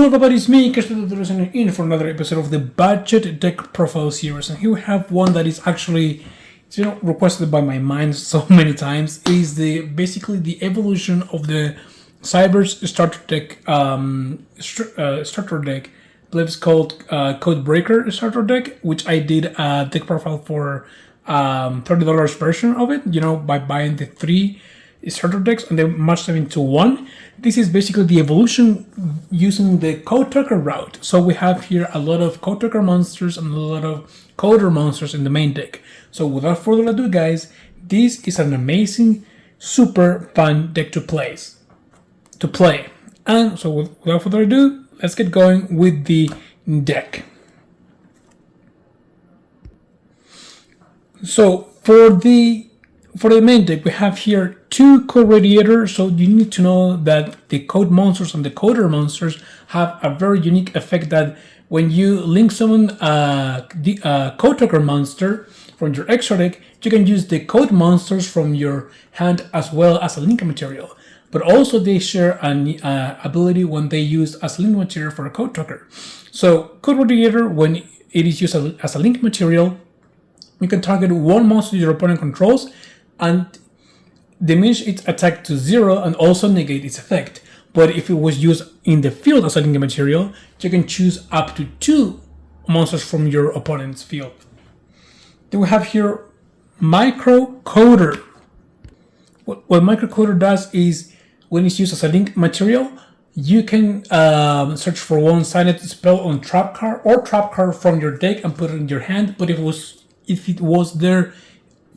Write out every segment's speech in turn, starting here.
everybody, it's me, Kashmir, in for another episode of the Budget Deck Profile series. And here we have one that is actually, requested by my mind so many times. Is basically the evolution of the Cyber's starter deck, starter deck. I believe it's called Codebreaker starter deck, which I did a deck profile for $30 version of it. By buying the 3 starter decks and then merge them into one. This is basically the evolution using the Code Tracker route. So we have here a lot of Code Tracker monsters and a lot of Coder monsters in the main deck. So without further ado, guys, this is an amazing, super fun deck to play. And so without further ado, let's get going with the deck. So for the main deck, we have here 2 Code Radiators. So you need to know that the Code monsters and the Coder monsters have a very unique effect that when you link summon the Code Tracker monster from your extra deck, you can use the Code monsters from your hand as well as a link material. But also they share an ability when they use as link material for a Code Tracker. So Code Radiator, when it is used as a link material, you can target one monster your opponent controls and diminish its attack to 0 and also negate its effect. But if it was used in the field as a link material, you can choose up to 2 monsters from your opponent's field. Then we have here Microcoder. What Microcoder does is, when it's used as a link material, you can search for one signed spell on trap card or trap card from your deck and put it in your hand. But if it was there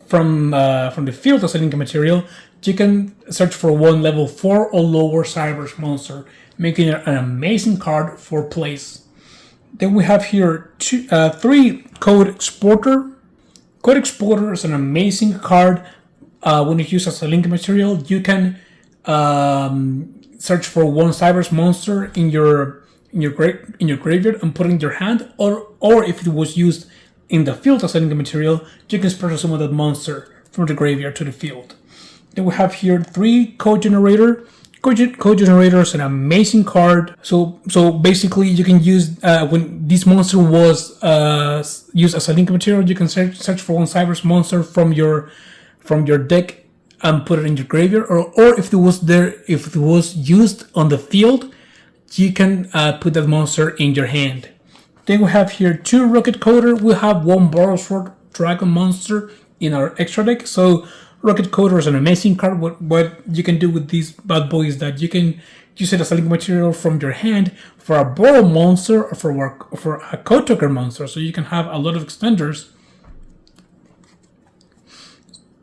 from the field as a link material, you can search for one level 4 or lower Cyber's monster, making it an amazing card for plays. Then we have here 3 Code Exporter. Code Exporter is an amazing card. When it's used as a link material, you can search for one Cyber's monster in your graveyard and put it in your hand, or if it was used in the field as a link material, you can special summon that monster from the graveyard to the field. Then we have here 3 Code Generator. Code Generator is an amazing card. So basically, you can use when this monster was used as a link material, you can search for one Cyber's monster from your deck and put it in your graveyard, or if it was used on the field, you can put that monster in your hand. Then we have here 2 Rocket Coder. We have 1 Borrowsword Dragon monster in our extra deck. So Rocket Coder is an amazing card. What you can do with these bad boys is that you can use it as a link material from your hand for a Borrow monster or for a Code Tracker monster. So you can have a lot of extenders.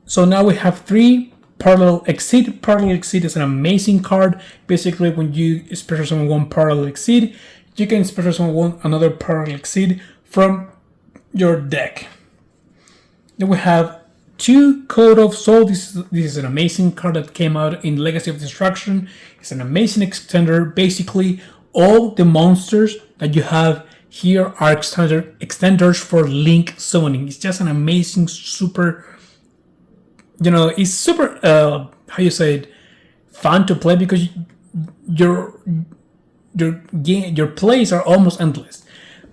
So now we have 3 Parallel Exceed. Parallel Exceed is an amazing card. Basically, when you special summon one Parallel Exceed, you can special summon another Parallel Exceed from your deck. Then we have 2 Code of Soul. This is an amazing card that came out in Legacy of Destruction. It's an amazing extender. Basically, all the monsters that you have here are extenders for link summoning. It's just an amazing, super, it's super, fun to play because your plays are almost endless.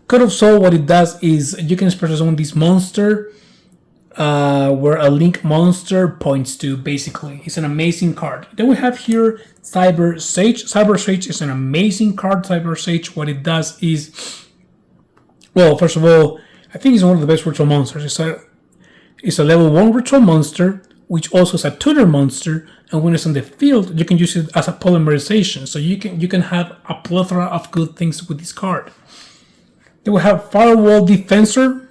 Code of Soul, what it does is you can special summon this monster where a link monster points to. Basically, it's an amazing card. Then we have here Cyber Sage. Cyber Sage is an amazing card. Cyber Sage, what it does is, well, first of all, I think it's one of the best virtual monsters. It's a level 1 virtual monster, which also is a tuner monster, and when it's on the field, you can use it as a polymerization. So you can have a plethora of good things with this card. Then we have Firewall Defensor.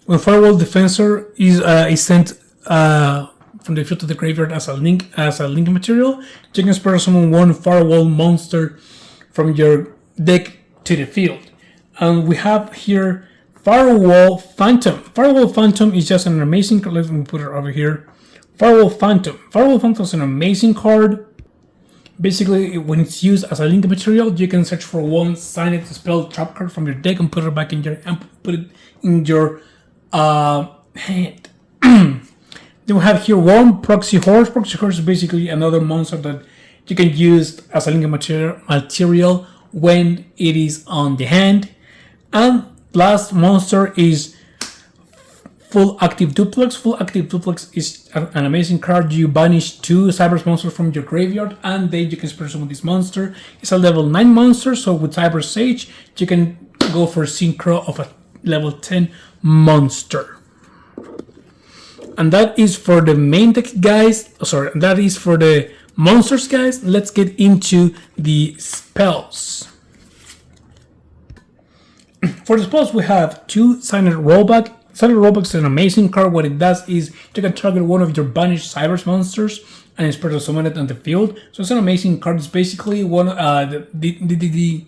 When Firewall Defensor is sent from the field to the graveyard as a link material, you can special summon one Firewall monster from your deck to the field. And we have here Firewall Phantom. Firewall Phantom is just an amazing card. Let me put it over here. Firewall Phantom. Firewall Phantom is an amazing card. Basically, when it's used as a link material, you can search for one signed spell trap card from your deck and put it back in your hand. Then we have here 1 Proxy Horse. Proxy Horse is basically another monster that you can use as a link material when it is on the hand. And last monster is Full Active Duplex. Full Active Duplex is an amazing card. You banish 2 Cyber monsters from your graveyard, and then you can special summon this monster. It's a level 9 monster, so with Cyber Sage, you can go for Synchro of a level 10 monster. And that is for the main deck, guys. Sorry, that is for the monsters, guys. Let's get into the spells. For the spells, we have 2 Silent Rollback. Silent Rollback is an amazing card. What it does is you can target one of your banished Cyber monsters and it's special summon it on the field. So it's an amazing card. It's basically one the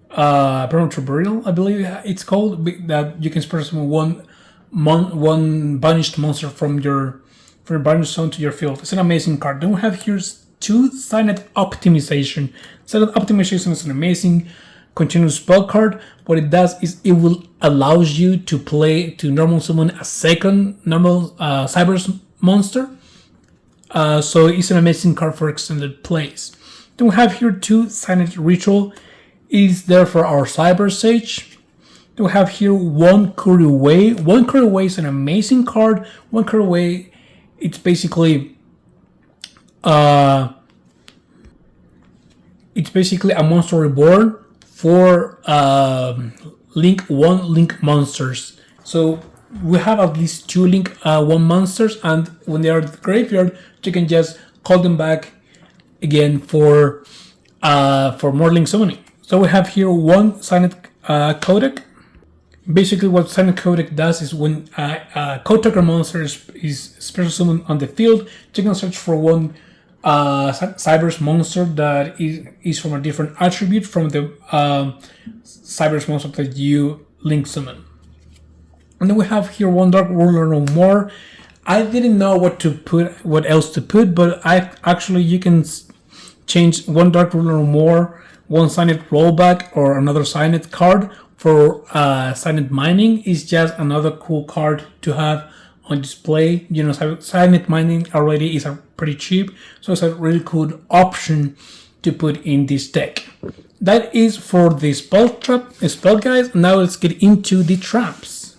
Perimeter Burial, I believe it's called, that you can special summon one banished monster from your banished zone to your field. It's an amazing card. Then we have here 2 Signet Optimization. Signet Optimization is an amazing continuous spell card. What it does is it will allows you to normal summon a second normal Cyber monster. So it's an amazing card for extended plays. Then we have here 2 Signet Ritual. It is there for our Cyber Sage. Then we have here 1 Curry Way. 1 Curry Way is an amazing card. 1 Curry Way, it's basically a monster reborn for Link 1 Link monsters. So we have at least 2 Link 1 monsters, and when they are in the graveyard, you can just call them back again for more Link summoning. So we have here 1 Signet Codec. Basically, what Signet Codec does is when a Code Talker monster is special summoned on the field, you can search for 1 Cyber's monster that is from a different attribute from the Cyber's monster that you Link summon. And then we have here 1 Dark Ruler no more. I didn't know what else to put, but you can change 1 Dark Ruler no more, 1 Signet Rollback, or another Signet card for Signet Mining. Is just another cool card to have on display. You know, Signet Mining already is pretty cheap, so it's a really cool option to put in this deck. That is for the spell, guys. Now let's get into the traps.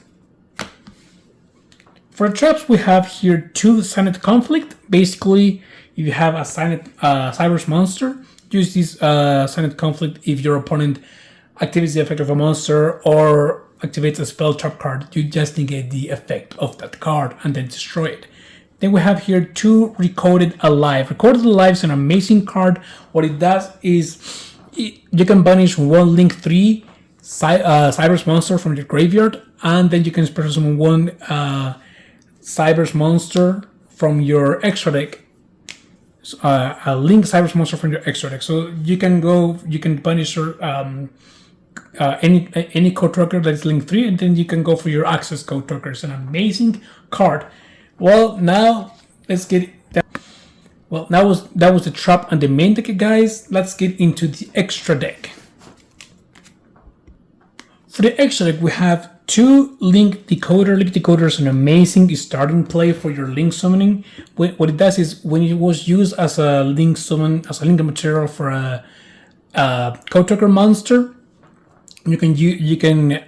For traps, we have here 2 Signet Conflict. Basically, if you have a Signet Cyber's monster, use this Signet Conflict if your opponent activates the effect of a monster or activates a spell trap card. You just negate the effect of that card and then destroy it. Then we have here 2 Recoded Alive. Recoded Alive is an amazing card. What it does is you can banish 1 Link 3 Cyber's monster from your graveyard, and then you can special summon 1 Cyber's monster from your extra deck. A Link Cyber's monster from your extra deck. So you can banish any Code Talker that is Link 3, and then you can go for your Access Code Talker. It's an amazing card. Well, now let's get that. Well, that was the trap and the main deck, guys. Let's get into the extra deck. For the extra deck, we have 2 Link Decoder. Link Decoder is an amazing starting play for your Link summoning. What it does is when it was used as a Link summon, as a Link material for a Code Talker monster, you can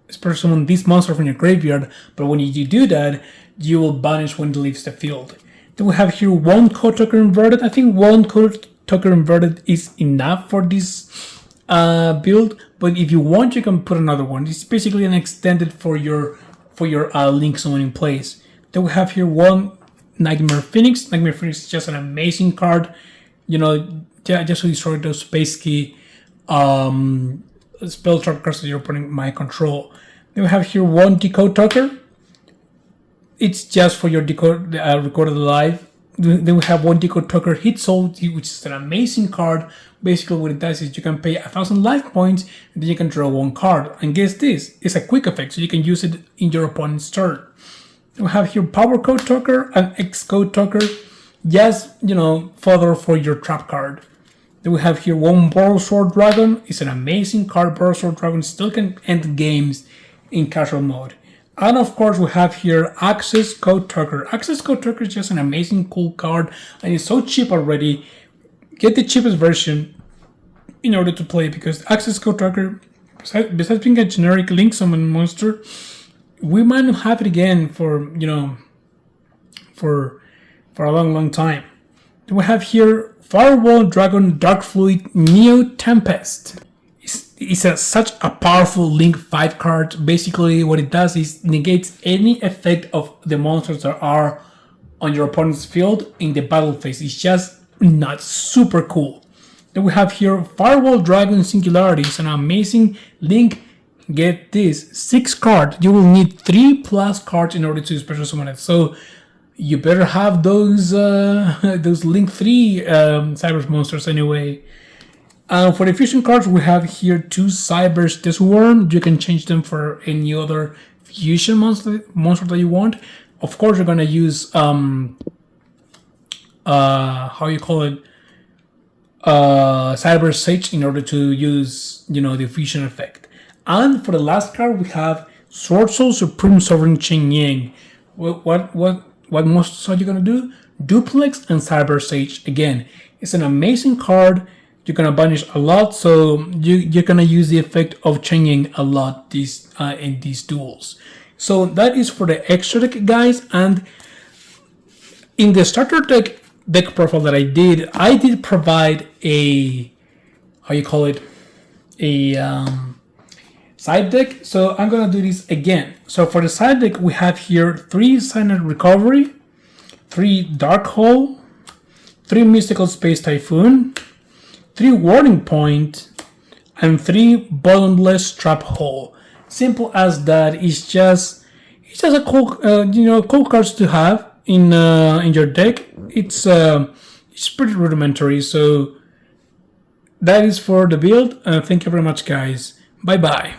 special summon this monster from your graveyard. But when you do that, you will banish when it leaves the field. Then we have here 1 Code Talker Inverted. I think 1 Code Talker Inverted is enough for this build, but if you want, you can put another one. It's basically an extended for your Link summoning plays. Then we have here 1 Nightmare Phoenix. Nightmare Phoenix is just an amazing card. You know, just to destroy those basically spell trap cards that your opponent might control. Then we have here 1 Decode Talker. It's just for your Recorded Alive. Then we have 1 Decode Talker Hit Soul, which is an amazing card. Basically, what it does is you can pay 1,000 life points, and then you can draw 1 card. And guess this, it's a quick effect, so you can use it in your opponent's turn. Then we have here Power Code Talker and X Code Talker, just, fodder for your trap card. Then we have here 1 Borrowsword Dragon. It's an amazing card. Borrowsword Dragon still can end games in casual mode. And of course, we have here Access Code Talker. Access Code Talker is just an amazing, cool card, and it's so cheap already. Get the cheapest version. in order to play, because Access Code Tracker, besides being a generic link summon monster, we might not have it again for for a long time. Then we have here Firewall Dragon Dark Fluid Neo Tempest. It's such a powerful Link 5 card. Basically, what it does is negates any effect of the monsters that are on your opponent's field in the battle phase. It's just not super cool. Then we have here Firewall Dragon Singularity. It's an amazing Link. Get this, 6 cards. You will need 3+ cards in order to special summon it. So you better have those Link 3 Cyber monsters anyway. For the fusion cards, we have here 2 Cybers the Swarm. You can change them for any other fusion monster that you want. Of course, you're gonna use Cyber Sage in order to use the fusion effect. And for the last card, we have Sword Soul Supreme Sovereign Chen Yang. What monsters are you gonna do? Duplex and Cyber Sage again. It's an amazing card. You're gonna banish a lot, so you're gonna use the effect of Chen Yang a lot in these duels. So that is for the extra deck, guys. And in the starter deck profile that I did provide a side deck. So I'm gonna do this again. So for the side deck, we have here 3 Silent Recovery, 3 Dark Hole, 3 Mystical Space Typhoon, 3 Warning Point, and 3 Bottomless Trap Hole. Simple as that. It's just a cool cool cards to have in your deck. It's pretty rudimentary. So that is for the build. Thank you very much, guys. Bye bye.